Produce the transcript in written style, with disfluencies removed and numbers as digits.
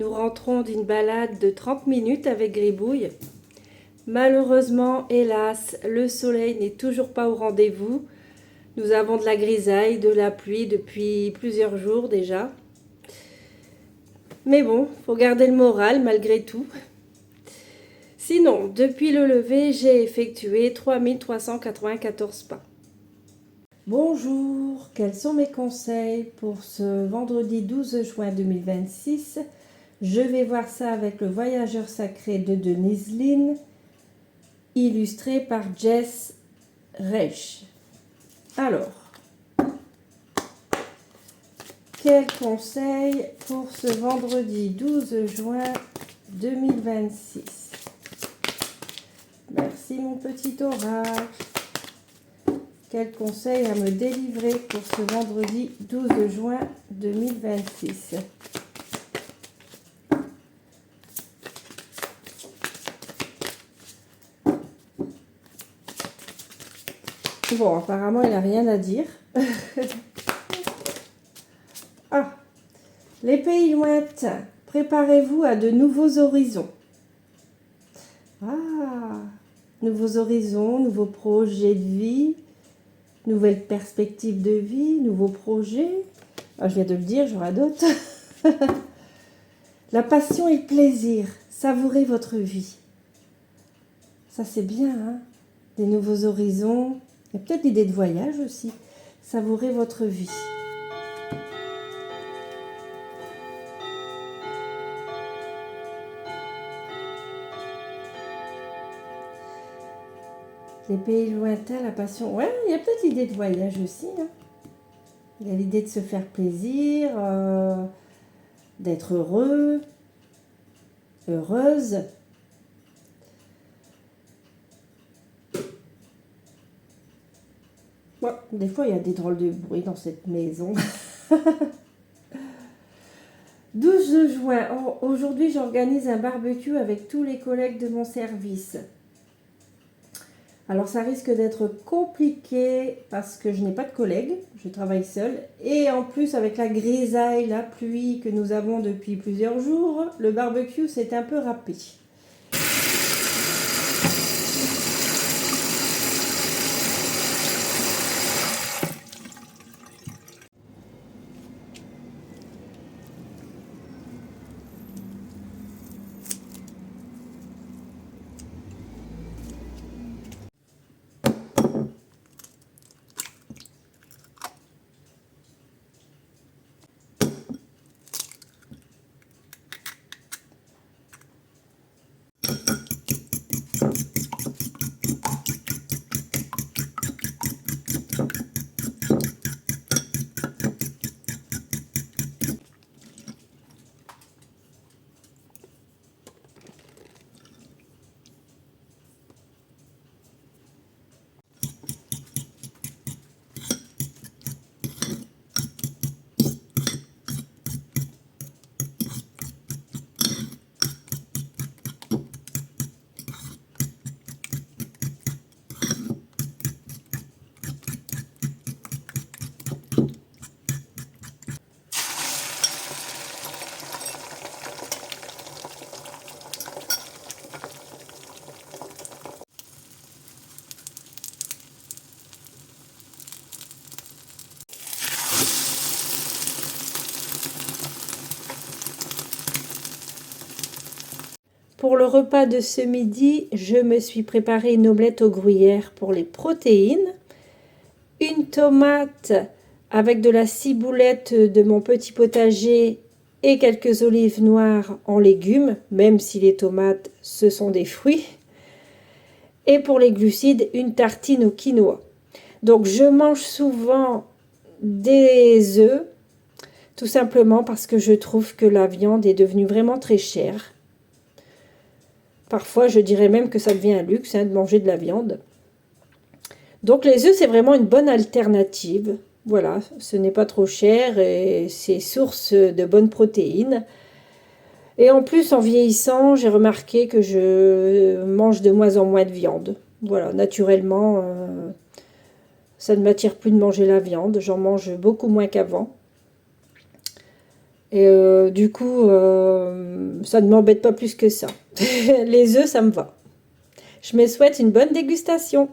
nous rentrons d'une balade de 30 minutes avec Gribouille. Malheureusement, hélas, le soleil n'est toujours pas au rendez-vous. Nous avons de la grisaille, de la pluie depuis plusieurs jours déjà. Mais bon, faut garder le moral malgré tout. Sinon, depuis le lever, j'ai effectué 3394 pas. Bonjour, quels sont mes conseils pour ce vendredi 12 juin 2026? Je vais voir ça avec le voyageur sacré de Denise Linn, illustré par Jess Reich. Alors, quels conseils pour ce vendredi 12 juin 2026? Merci mon petit oracle. Quel conseil à me délivrer pour ce vendredi 12 juin 2026? Bon, apparemment, il n'a rien à dire. Ah, les pays lointains, préparez-vous à de nouveaux horizons. Ah, nouveaux horizons, nouveaux projets de vie, nouvelles perspectives de vie, nouveaux projets. Ah, je viens de le dire, j'aurai d'autres. La passion et le plaisir, savourez votre vie. Ça, c'est bien, hein? Des nouveaux horizons. Il y a peut-être l'idée de voyage aussi. Savourez votre vie. Les pays lointains, la passion. Ouais, il y a peut-être l'idée de voyage aussi, hein. Il y a l'idée de se faire plaisir, d'être heureux, heureuse. Ouais, des fois, il y a des drôles de bruit dans cette maison. 12 juin, aujourd'hui, j'organise un barbecue avec tous les collègues de mon service. Alors, ça risque d'être compliqué parce que je n'ai pas de collègues, je travaille seule. Et en plus, avec la grisaille, la pluie que nous avons depuis plusieurs jours, le barbecue s'est un peu râpé. Pour le repas de ce midi, je me suis préparé une omelette aux gruyères pour les protéines, une tomate avec de la ciboulette de mon petit potager et quelques olives noires en légumes, même si les tomates, ce sont des fruits. Et pour les glucides, une tartine au quinoa. Donc je mange souvent des œufs, tout simplement parce que je trouve que la viande est devenue vraiment très chère. Parfois, je dirais même que ça devient un luxe, hein, de manger de la viande. Donc les œufs, c'est vraiment une bonne alternative. Voilà, ce n'est pas trop cher et c'est source de bonnes protéines. Et en plus, en vieillissant, j'ai remarqué que je mange de moins en moins de viande. Voilà, naturellement, ça ne m'attire plus de manger la viande. J'en mange beaucoup moins qu'avant. Et du coup, ça ne m'embête pas plus que ça. Les œufs, ça me va. Je me souhaite une bonne dégustation.